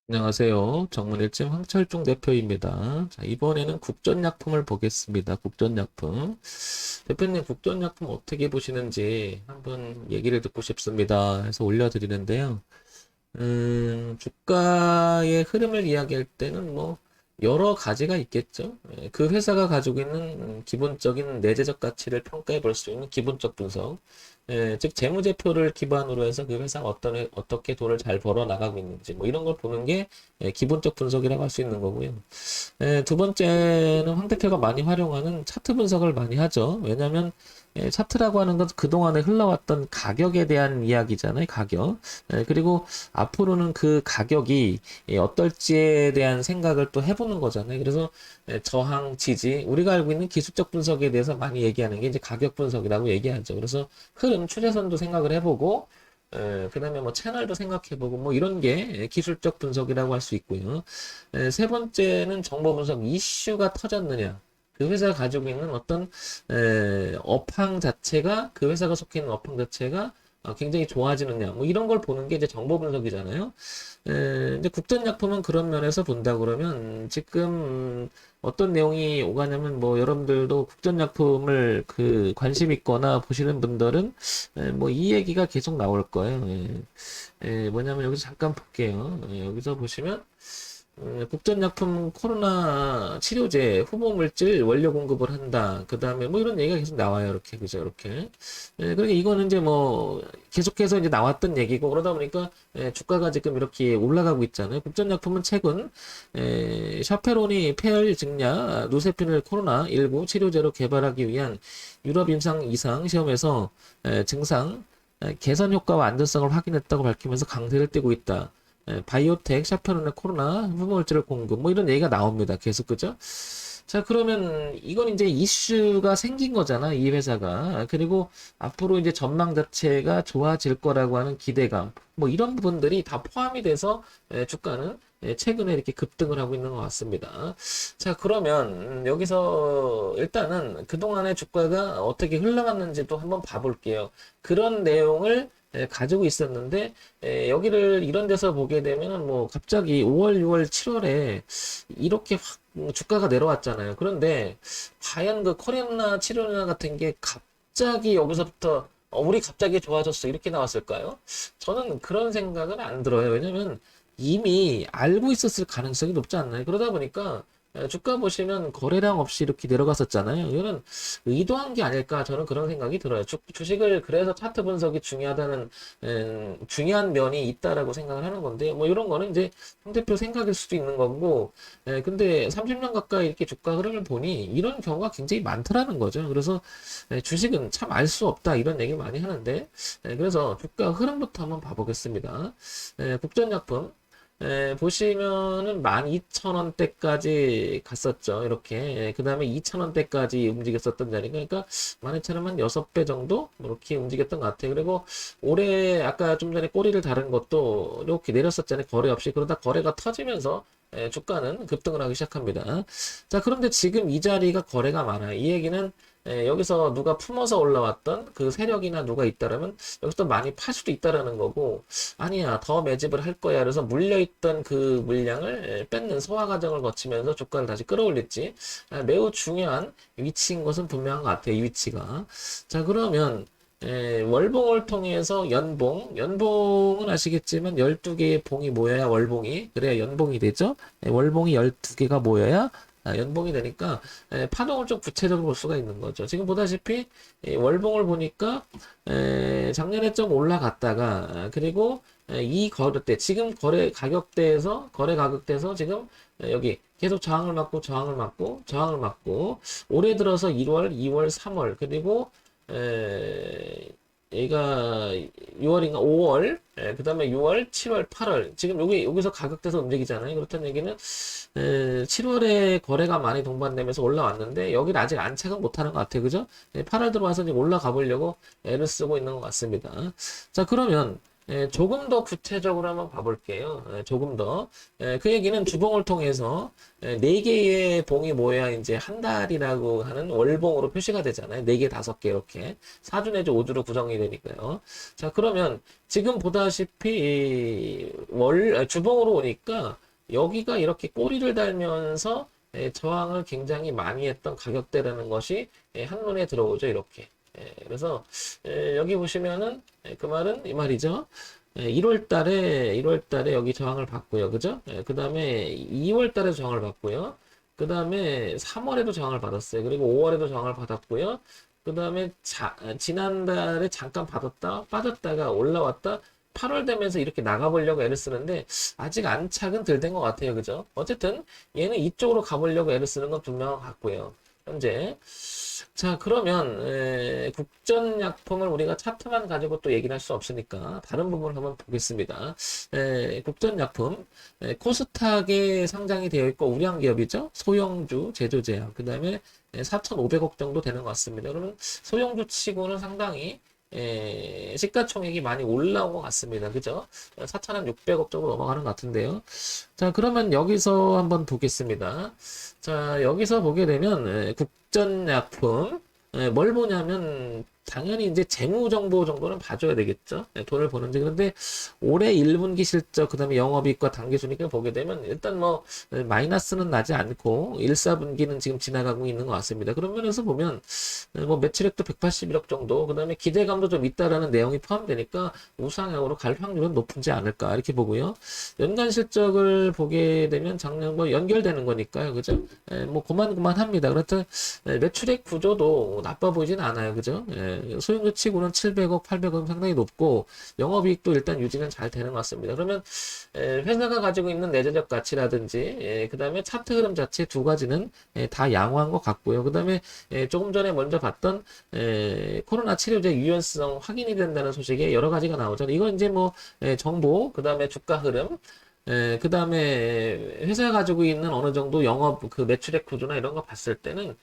안녕하세요. 정문일진 황철중 대표입니다. 자, 이번에는 국전약품을 보겠습니다. 국전약품. 대표님, 국전약품 어떻게 보시는지 한번 얘기를 듣고 싶습니다. 해서 올려드리는데요. 주가의 흐름을 이야기할 때는 뭐, 여러 가지가 있겠죠. 그 회사가 가지고 있는 기본적인 내재적 가치를 평가해 볼 수 있는 기본적 분석. 즉, 재무제표를 기반으로 해서 그 회사가 어떻게 돈을 잘 벌어 나가고 있는지, 뭐 이런 걸 보는 게 기본적 분석이라고 할 수 있는 거고요. 두 번째는 황 대표가 많이 활용하는 차트 분석을 많이 하죠. 왜냐하면 차트라고 하는 건 그동안에 흘러왔던 가격에 대한 이야기잖아요. 가격. 그리고 앞으로는 그 가격이 어떨지에 대한 생각을 또 해보는 거잖아요. 그래서 저항, 지지, 우리가 알고 있는 기술적 분석에 대해서 많이 얘기하는 게 이제 가격 분석이라고 얘기하죠. 그래서 흐름, 추세선도 생각을 해보고 그 다음에 뭐 채널도 생각해보고 뭐 이런 게 기술적 분석이라고 할 수 있고요. 세 번째는 정보 분석, 이슈가 터졌느냐. 그 회사가 가지고 있는 어떤 업황 자체가 그 회사가 속해 있는 업황 자체가 굉장히 좋아지느냐 뭐 이런 걸 보는 게 이제 정보 분석이잖아요. 이제 국전약품은 그런 면에서 본다 그러면 지금 어떤 내용이 오가냐면 뭐 여러분들도 국전약품을 그 관심 있거나 보시는 분들은 뭐 이 얘기가 계속 나올 거예요. 뭐냐면 여기서 잠깐 볼게요. 여기서 보시면 국전약품 코로나 치료제 후보 물질 원료 공급을 한다. 그 다음에 뭐 이런 얘기가 계속 나와요. 이렇게 그죠? 이렇게. 그러니까 이거는 이제 뭐 계속해서 이제 나왔던 얘기고 그러다 보니까 주가가 지금 이렇게 올라가고 있잖아요. 국전약품은 최근 샤페로니 폐혈 증량 누세핀을 코로나19 치료제로 개발하기 위한 유럽 임상 이상 시험에서 증상 개선 효과와 안전성을 확인했다고 밝히면서 강세를 띠고 있다. 바이오텍, 샤페론의 코로나 후보물질을 공급, 뭐 이런 얘기가 나옵니다. 계속, 그죠? 자, 그러면 이건 이제 이슈가 생긴 거잖아, 이 회사가. 그리고 앞으로 이제 전망 자체가 좋아질 거라고 하는 기대감, 뭐 이런 부분들이 다 포함이 돼서 주가는 최근에 이렇게 급등을 하고 있는 것 같습니다. 자, 그러면 여기서 일단은 그동안의 주가가 어떻게 흘러갔는지도 한번 봐볼게요. 그런 내용을 가지고 있었는데 여기를 이런 데서 보게 되면은 뭐 갑자기 5월, 6월, 7월에 이렇게 확 주가가 내려왔잖아요. 그런데 과연 그 코로나 치료나 같은 게 갑자기 여기서부터 우리 갑자기 좋아졌어 이렇게 나왔을까요? 저는 그런 생각은 안 들어요. 왜냐면 이미 알고 있었을 가능성이 높지 않나요? 그러다 보니까 주가 보시면 거래량 없이 이렇게 내려갔었잖아요. 이거는 의도한 게 아닐까 저는 그런 생각이 들어요. 주식을 그래서 차트 분석이 중요하다는 중요한 면이 있다라고 생각을 하는 건데 뭐 이런 거는 이제 황 대표 생각일 수도 있는 거고 근데 30년 가까이 이렇게 주가 흐름을 보니 이런 경우가 굉장히 많더라는 거죠. 그래서 주식은 참 알 수 없다 이런 얘기 많이 하는데 그래서 주가 흐름부터 한번 봐보겠습니다. 국전약품 보시면은 12,000원대까지 갔었죠. 이렇게. 그 다음에 2,000원대까지 움직였었던 자리. 그러니까 12,000원 한 6배 정도? 뭐 이렇게 움직였던 것 같아요. 그리고 올해 아까 좀 전에 꼬리를 다른 것도 이렇게 내렸었잖아요. 거래 없이. 그러다 거래가 터지면서 주가는 급등을 하기 시작합니다. 자, 그런데 지금 이 자리가 거래가 많아요. 이 얘기는 여기서 누가 품어서 올라왔던 그 세력이나 누가 있다라면 여기서 많이 팔 수도 있다라는 거고 아니야 더 매집을 할 거야 그래서 물려있던 그 물량을 뺏는 소화 과정을 거치면서 주가를 다시 끌어올릴지 매우 중요한 위치인 것은 분명한 것 같아요. 이 위치가. 자, 그러면 월봉을 통해서 연봉은 아시겠지만 12개의 봉이 모여야 월봉이, 그래야 연봉이 되죠. 월봉이 12개가 모여야 연봉이 되니까 파동을 좀 구체적으로 볼 수가 있는 거죠. 지금 보다시피 월봉을 보니까 작년에 좀 올라갔다가 그리고 이 거래대 지금 거래 가격대에서 지금 여기 계속 저항을 맞고 올해 들어서 1월, 2월, 3월 그리고 얘가 6월인가 5월, 그 다음에 6월, 7월, 8월. 지금 여기서 가격대에서 움직이잖아요. 그렇다는 얘기는 7월에 거래가 많이 동반되면서 올라왔는데 여기를 아직 안착은 못하는 것 같아요. 그죠? 8월 들어와서 지금 올라가 보려고 애를 쓰고 있는 것 같습니다. 자, 그러면 조금 더 구체적으로 한번 봐볼게요. 조금 더. 그 얘기는 주봉을 통해서 네 개의 봉이 모여야 이제 한 달이라고 하는 월봉으로 표시가 되잖아요. 네 개, 다섯 개 이렇게 4주 내지 5주로 구성이 되니까요. 자, 그러면 지금 보다시피 주봉으로 오니까 여기가 이렇게 꼬리를 달면서 저항을 굉장히 많이 했던 가격대라는 것이 한눈에 들어오죠. 이렇게. 그래서 여기 보시면은 그 말은 이 말이죠. 1월 달에 여기 저항을 받고요. 그죠? 그 다음에 2월 달에 저항을 받고요. 그 다음에 3월에도 저항을 받았어요. 그리고 5월에도 저항을 받았고요. 그 다음에 지난달에 잠깐 받았다 빠졌다가 올라왔다 8월 되면서 이렇게 나가보려고 애를 쓰는데 아직 안착은 덜 된 것 같아요. 그죠? 어쨌든 얘는 이쪽으로 가보려고 애를 쓰는 건 분명한 것 같고요. 현재. 자, 그러면 국전약품을 우리가 차트만 가지고 또 얘기를 할 수 없으니까 다른 부분을 한번 보겠습니다. 국전약품 코스닥에 상장이 되어 있고 우량기업이죠. 소형주, 제조제약, 그 다음에 4,500억 정도 되는 것 같습니다. 그러면 소형주 치고는 상당히 시가총액이 많이 올라온 것 같습니다. 그죠? 4,600억 정도 넘어가는 것 같은데요. 자, 그러면 여기서 한번 보겠습니다. 자, 여기서 보게 되면 국전약품 뭘 보냐면 당연히 이제 재무 정보 정도는 봐줘야 되겠죠. 돈을 버는지. 그런데 올해 1분기 실적 그다음에 영업이익과 당기순이익을 보게 되면 일단 뭐 마이너스는 나지 않고 1, 4분기는 지금 지나가고 있는 것 같습니다. 그런 면에서 보면 뭐 매출액도 181억 정도 그다음에 기대감도 좀 있다라는 내용이 포함되니까 우상향으로 갈 확률은 높지 않을까 이렇게 보고요. 연간 실적을 보게 되면 작년 뭐 연결되는 거니까요. 그죠? 뭐 고만고만합니다. 그렇다 매출액 구조도 나빠 보이진 않아요. 그죠? 소형주 치고는 700억, 800억 상당히 높고 영업이익도 일단 유지는 잘 되는 것 같습니다. 그러면 회사가 가지고 있는 내재적 가치라든지 그 다음에 차트 흐름 자체 두 가지는 다 양호한 것 같고요. 그 다음에 조금 전에 먼저 봤던 코로나 치료제 유연성 확인이 된다는 소식에 여러 가지가 나오잖아요. 이건 이제 뭐 정보, 그 다음에 주가 흐름 그 다음에 회사가 가지고 있는 어느 정도 영업 그 매출액 구조나 이런 거 봤을 때는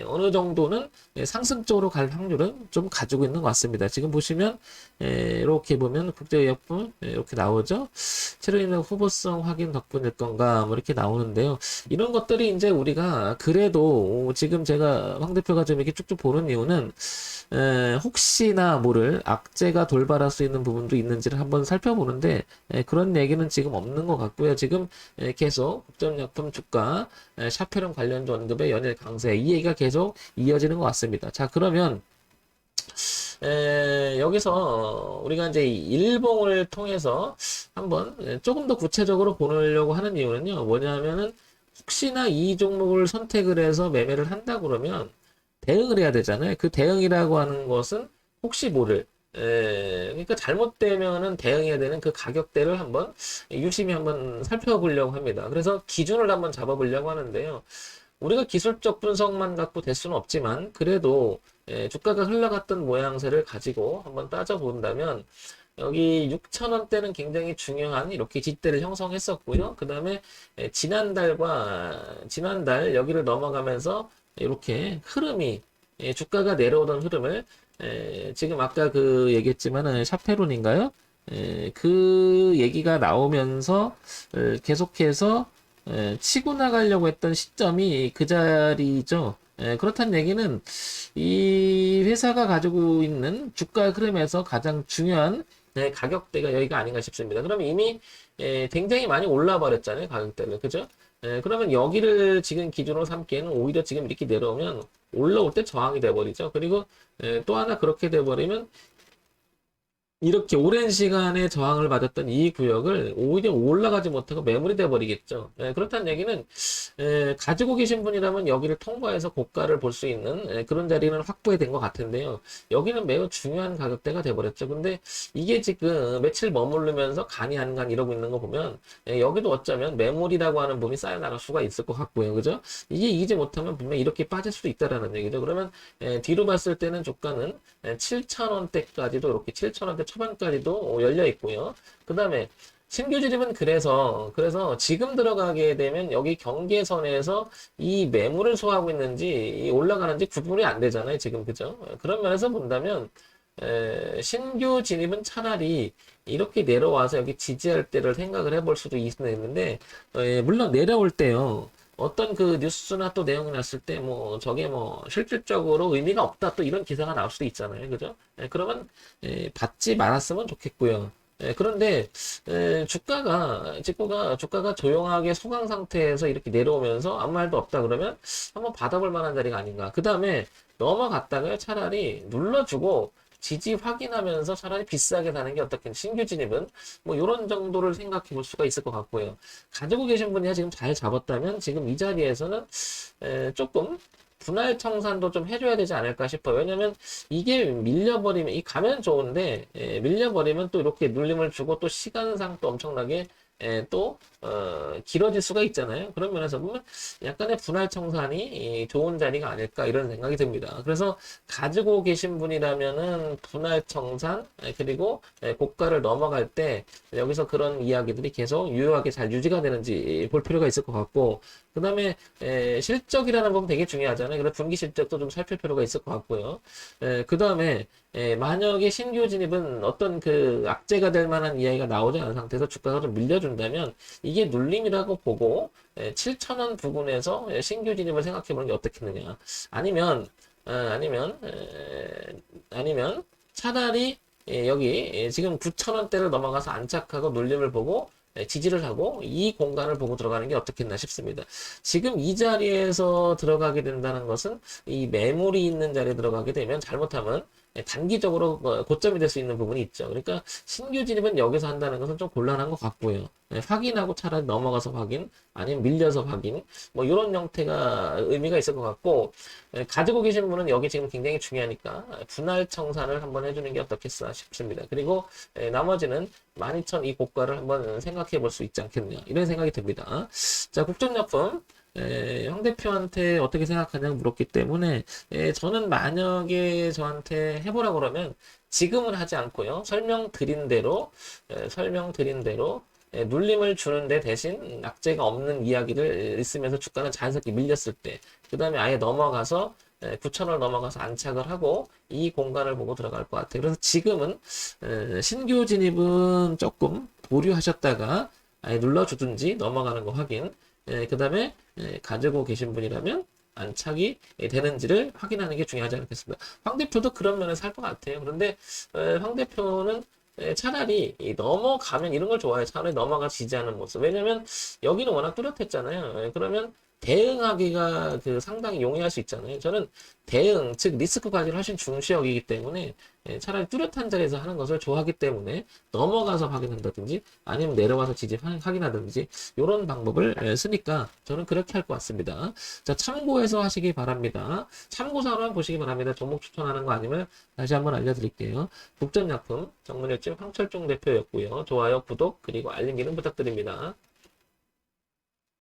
어느 정도는 상승적으로 갈 확률은 좀 가지고 있는 것 같습니다. 지금 보시면 이렇게 보면 국제의약품 이렇게 나오죠. 체류인의 후보성 확인 덕분일 건가 뭐 이렇게 나오는데요. 이런 것들이 이제 우리가 그래도 지금 제가 황 대표가 좀 이렇게 쭉쭉 보는 이유는 혹시나 모를 악재가 돌발할 수 있는 부분도 있는지를 한번 살펴보는데 그런 얘기는 지금 없는 것 같고요. 지금 계속 국전약품 주가 샤페론 관련주 언급의 연일 강세 이 얘기가 계속 이어지는 것 같습니다. 자, 그러면 여기서 우리가 이제 일봉을 통해서 한번 조금 더 구체적으로 보려고 하는 이유는요. 뭐냐면은 혹시나 이 종목을 선택을 해서 매매를 한다 그러면 대응을 해야 되잖아요. 그 대응이라고 하는 것은 혹시 모를 그러니까 잘못되면은 대응해야 되는 그 가격대를 한번 유심히 한번 살펴보려고 합니다. 그래서 기준을 한번 잡아보려고 하는데요. 우리가 기술적 분석만 갖고 될 수는 없지만 그래도 주가가 흘러갔던 모양새를 가지고 한번 따져본다면 여기 6,000원대는 굉장히 중요한 이렇게 지지대를 형성했었고요. 그 다음에 지난달 여기를 넘어가면서 이렇게 흐름이 주가가 내려오던 흐름을 지금 아까 그 얘기했지만은 샤페론인가요? 그 얘기가 나오면서 계속해서 치고 나가려고 했던 시점이 그 자리죠. 그렇다는 얘기는 이 회사가 가지고 있는 주가 흐름에서 가장 중요한 가격대가 여기가 아닌가 싶습니다. 그럼 이미 굉장히 많이 올라 버렸잖아요. 가격대를. 그죠? 그러면 여기를 지금 기준으로 삼기에는 오히려 지금 이렇게 내려오면 올라올 때 저항이 돼버리죠. 그리고 또 하나 그렇게 돼버리면 이렇게 오랜 시간에 저항을 받았던 이 구역을 오히려 올라가지 못하고 매물이 돼버리겠죠. 그렇다는 얘기는 가지고 계신 분이라면 여기를 통과해서 고가를 볼 수 있는 그런 자리는 확보해 된 것 같은데요. 여기는 매우 중요한 가격대가 돼버렸죠. 근데 이게 지금 며칠 머무르면서 간이 안 간 이러고 있는 거 보면 여기도 어쩌면 매물이라고 하는 부분이 쌓여나갈 수가 있을 것 같고요. 그죠? 이게 이기지 못하면 분명히 이렇게 빠질 수도 있다라는 얘기죠. 그러면 뒤로 봤을 때는 주가는 7,000원대까지도 이렇게 7,000원대 초반까지도 열려 있고요. 그 다음에 신규 진입은 그래서 지금 들어가게 되면 여기 경계선에서 이 매물을 소화하고 있는지 올라가는지 구분이 안 되잖아요. 지금 그죠? 그런 면에서 본다면 신규 진입은 차라리 이렇게 내려와서 여기 지지할 때를 생각을 해볼 수도 있는데, 물론 내려올 때요. 어떤 그 뉴스나 또 내용이 났을 때, 뭐, 저게 뭐, 실질적으로 의미가 없다, 또 이런 기사가 나올 수도 있잖아요. 그죠? 그러면, 받지 말았으면 좋겠고요. 그런데, 주가가 조용하게 소강 상태에서 이렇게 내려오면서 아무 말도 없다 그러면 한번 받아볼 만한 자리가 아닌가. 그 다음에 넘어갔다가 차라리 눌러주고, 지지 확인하면서 차라리 비싸게 사는 게 어떻게 신규 진입은 뭐 이런 정도를 생각해 볼 수가 있을 것 같고요. 가지고 계신 분이 지금 잘 잡았다면 지금 이 자리에서는 조금 분할 청산도 좀 해줘야 되지 않을까 싶어요. 왜냐면 이게 밀려버리면 이 가면 좋은데 밀려버리면 또 이렇게 눌림을 주고 또 시간상 또 엄청나게 또 길어질 수가 있잖아요. 그런 면에서 보면 약간의 분할 청산이 좋은 자리가 아닐까 이런 생각이 듭니다. 그래서 가지고 계신 분이라면은 분할 청산 그리고 고가를 넘어갈 때 여기서 그런 이야기들이 계속 유효하게 잘 유지가 되는지 볼 필요가 있을 것 같고 그 다음에 실적이라는 부분 되게 중요하잖아요. 그래서 분기 실적도 좀 살필 필요가 있을 것 같고요. 그 다음에 만약에 신규 진입은 어떤 그 악재가 될 만한 이야기가 나오지 않은 상태에서 주가가 좀 밀려준다면 이게 눌림이라고 보고 7,000원 부근에서 신규 진입을 생각해 보는 게 어떻겠느냐. 아니면 아니면 차라리 지금 9,000원대를 넘어가서 안착하고 눌림을 보고 지지를 하고 이 공간을 보고 들어가는 게 어떻겠나 싶습니다. 지금 이 자리에서 들어가게 된다는 것은 이 매물이 있는 자리에 들어가게 되면 잘못하면 단기적으로 고점이 될 수 있는 부분이 있죠. 그러니까 신규 진입은 여기서 한다는 것은 좀 곤란한 것 같고요. 확인하고 차라리 넘어가서 확인, 아니면 밀려서 확인, 뭐 이런 형태가 의미가 있을 것 같고 가지고 계신 분은 여기 지금 굉장히 중요하니까 분할 청산을 한번 해주는 게 어떻겠어 싶습니다. 그리고 나머지는 12,000 이 고가를 한번 생각해 볼 수 있지 않겠냐 이런 생각이 듭니다. 자, 국전약품. 황 대표한테 어떻게 생각하냐고 물었기 때문에 저는 만약에 저한테 해보라 그러면 지금은 하지 않고요. 설명드린 대로 눌림을 주는데 대신 악재가 없는 이야기를 있으면서 주가는 자연스럽게 밀렸을 때, 그 다음에 아예 넘어가서 9,000원 넘어가서 안착을 하고 이 공간을 보고 들어갈 것 같아요. 그래서 지금은 신규 진입은 조금 보류하셨다가 아예 눌러주든지 넘어가는 거 확인. 그 다음에 가지고 계신 분이라면 안착이 되는지를 확인하는 게 중요하지 않겠습니까? 황 대표도 그런 면에서 할 것 같아요. 그런데 황 대표는 차라리 넘어가면 이런 걸 좋아해요. 차라리 넘어가 지지하는 모습. 왜냐면 여기는 워낙 뚜렷했잖아요. 그러면 대응하기가 그 상당히 용이할 수 있잖아요. 저는 대응, 즉 리스크 관리를 훨씬 중시 여기기 때문에 차라리 뚜렷한 자리에서 하는 것을 좋아하기 때문에 넘어가서 확인한다든지 아니면 내려와서 지지 확인하든지 이런 방법을 쓰니까 저는 그렇게 할 것 같습니다. 자, 참고해서 하시기 바랍니다. 참고사로만 보시기 바랍니다. 종목 추천하는 거 아니면 다시 한번 알려드릴게요. 국전약품 정문일집 황철중 대표였고요. 좋아요, 구독, 그리고 알림 기능 부탁드립니다.